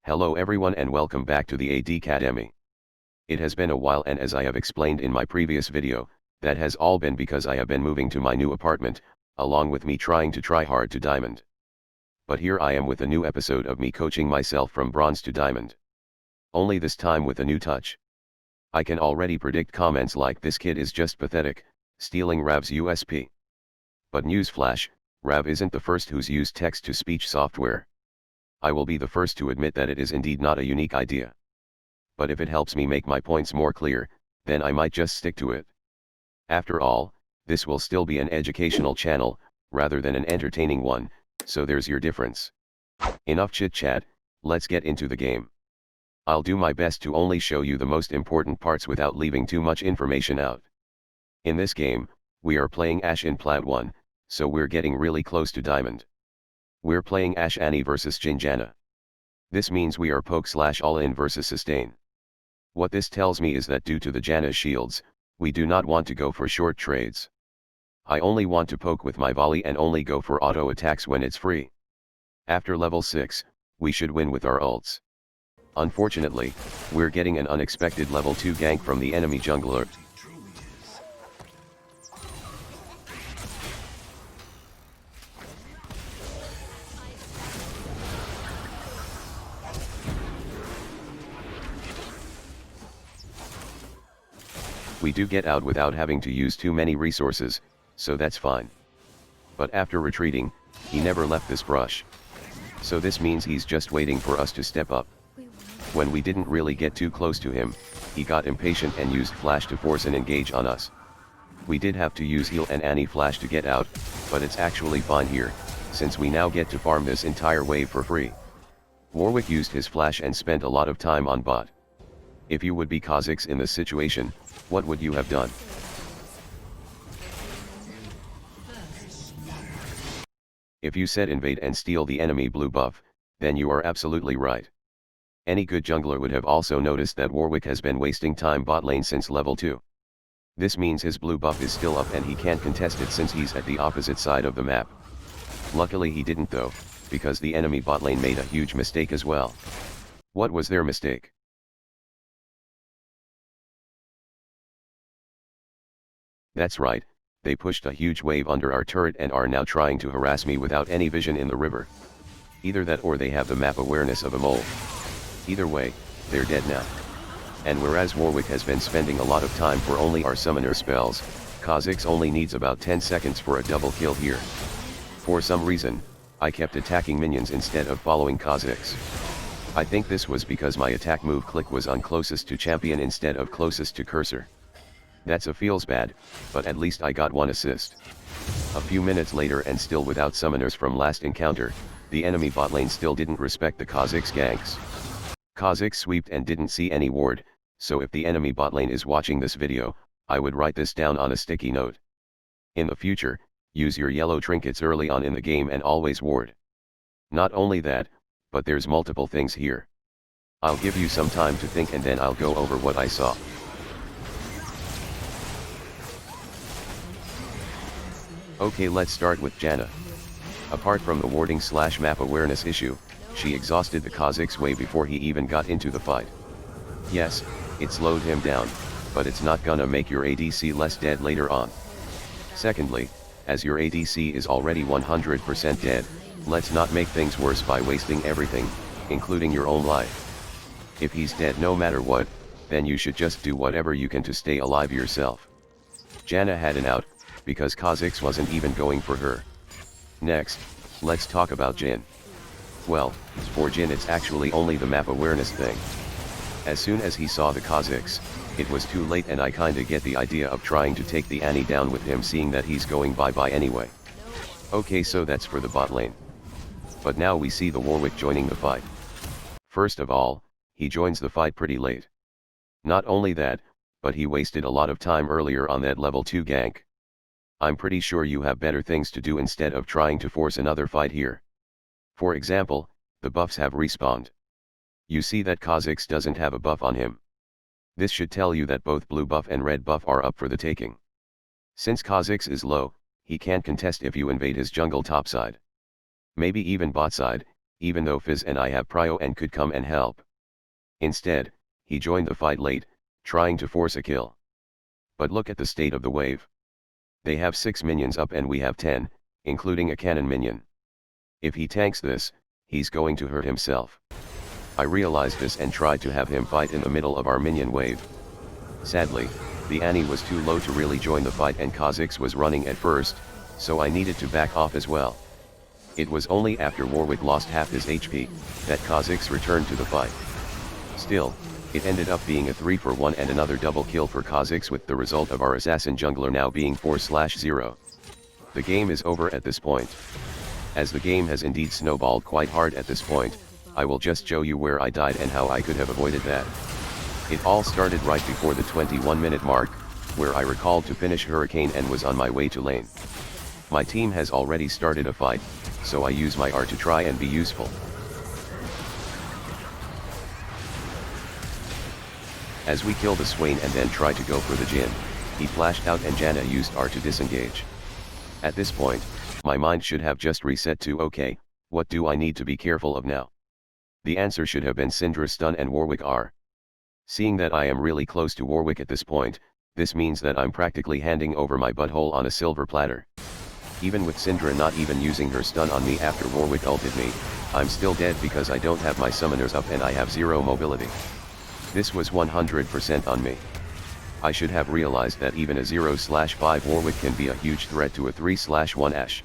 Hello everyone and welcome back to the AD Academy. It has been a while, and as I have explained in my previous video, that has all been because I have been moving to my new apartment, along with me trying to try hard to diamond. But here I am with a new episode of me coaching myself from bronze to diamond. Only this time with a new touch. I can already predict comments like "this kid is just pathetic, stealing Rav's USP." But newsflash, Rav isn't the first who's used text-to-speech software. I will be the first to admit that it is indeed not a unique idea. But if it helps me make my points more clear, then I might just stick to it. After all, this will still be an educational channel, rather than an entertaining one, so there's your difference. Enough chit-chat, let's get into the game. I'll do my best to only show you the most important parts without leaving too much information out. In this game, we are playing Ash in Plat 1, so we're getting really close to Diamond. We're playing Ash Annie versus Jhin Janna. This means we are poke/all-in versus sustain. What this tells me is that due to the Janna's shields, we do not want to go for short trades. I only want to poke with my volley and only go for auto attacks when it's free. After level 6, we should win with our ults. Unfortunately, we're getting an unexpected level 2 gank from the enemy jungler. We do get out without having to use too many resources, so that's fine. But after retreating, he never left this brush. So this means he's just waiting for us to step up. When we didn't really get too close to him, he got impatient and used flash to force an engage on us. We did have to use heal and Annie flash to get out, but it's actually fine here, since we now get to farm this entire wave for free. Warwick used his flash and spent a lot of time on bot. If you would be Kha'Zix in this situation, what would you have done? If you said invade and steal the enemy blue buff, then you are absolutely right. Any good jungler would have also noticed that Warwick has been wasting time bot lane since level 2. This means his blue buff is still up and he can't contest it since he's at the opposite side of the map. Luckily he didn't though, because the enemy bot lane made a huge mistake as well. What was their mistake? That's right, they pushed a huge wave under our turret and are now trying to harass me without any vision in the river. Either that or they have the map awareness of a mole. Either way, they're dead now. And whereas Warwick has been spending a lot of time for only our summoner spells, Kha'Zix only needs about 10 seconds for a double kill here. For some reason, I kept attacking minions instead of following Kha'Zix. I think this was because my attack move click was on closest to champion instead of closest to cursor. That's a feels bad, but at least I got one assist. A few minutes later and still without summoners from last encounter, the enemy bot lane still didn't respect the Kha'Zix ganks. Kha'Zix sweeped and didn't see any ward, so if the enemy bot lane is watching this video, I would write this down on a sticky note. In the future, use your yellow trinkets early on in the game and always ward. Not only that, but there's multiple things here. I'll give you some time to think and then I'll go over what I saw. Okay, let's start with Janna. Apart from the warding/map awareness issue, she exhausted the Kha'Zix way before he even got into the fight. Yes, it slowed him down, but it's not gonna make your ADC less dead later on. Secondly, as your ADC is already 100% dead, let's not make things worse by wasting everything, including your own life. If he's dead no matter what, then you should just do whatever you can to stay alive yourself. Janna had an out, because Kha'Zix wasn't even going for her. Next, let's talk about Jhin. Well, for Jhin it's actually only the map awareness thing. As soon as he saw the Kha'Zix, it was too late and I kinda get the idea of trying to take the Annie down with him seeing that he's going bye-bye anyway. Okay, so that's for the bot lane. But now we see the Warwick joining the fight. First of all, he joins the fight pretty late. Not only that, but he wasted a lot of time earlier on that level 2 gank. I'm pretty sure you have better things to do instead of trying to force another fight here. For example, the buffs have respawned. You see that Kha'Zix doesn't have a buff on him. This should tell you that both blue buff and red buff are up for the taking. Since Kha'Zix is low, he can't contest if you invade his jungle topside. Maybe even bot side, even though Fizz and I have prio and could come and help. Instead, he joined the fight late, trying to force a kill. But look at the state of the wave. They have 6 minions up and we have 10, including a cannon minion. If he tanks this, he's going to hurt himself. I realized this and tried to have him fight in the middle of our minion wave. Sadly, the Annie was too low to really join the fight and Kha'Zix was running at first, so I needed to back off as well. It was only after Warwick lost half his HP, that Kha'Zix returned to the fight. Still, it ended up being a 3-for-1 and another double kill for Kha'Zix, with the result of our assassin jungler now being 4/0. The game is over at this point. As the game has indeed snowballed quite hard at this point, I will just show you where I died and how I could have avoided that. It all started right before the 21-minute mark, where I recalled to finish Hurricane and was on my way to lane. My team has already started a fight, so I use my R to try and be useful. As we kill the Swain and then try to go for the Jhin, he flashed out and Janna used R to disengage. At this point, my mind should have just reset to okay, what do I need to be careful of now? The answer should have been Syndra stun and Warwick R. Seeing that I am really close to Warwick at this point, this means that I'm practically handing over my butthole on a silver platter. Even with Syndra not even using her stun on me after Warwick ulted me, I'm still dead because I don't have my summoners up and I have 0 mobility. This was 100% on me. I should have realized that even a 0/5 Warwick can be a huge threat to a 3/1 Ashe.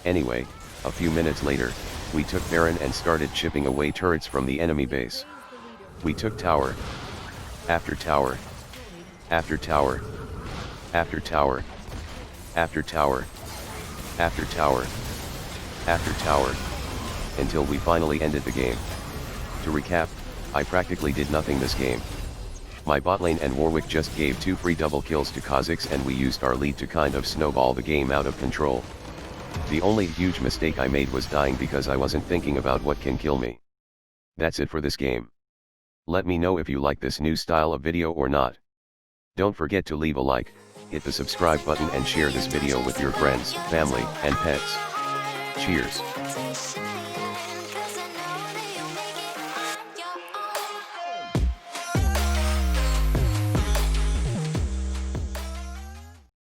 Anyway, a few minutes later, we took Baron and started chipping away turrets from the enemy base. We took tower, after tower, after tower, after tower, after tower, after tower, after tower, until we finally ended the game. To recap, I practically did nothing this game. My bot lane and Warwick just gave 2 free double kills to Kha'Zix and we used our lead to kind of snowball the game out of control. The only huge mistake I made was dying because I wasn't thinking about what can kill me. That's it for this game. Let me know if you like this new style of video or not. Don't forget to leave a like, hit the subscribe button and share this video with your friends, family, and pets. Cheers.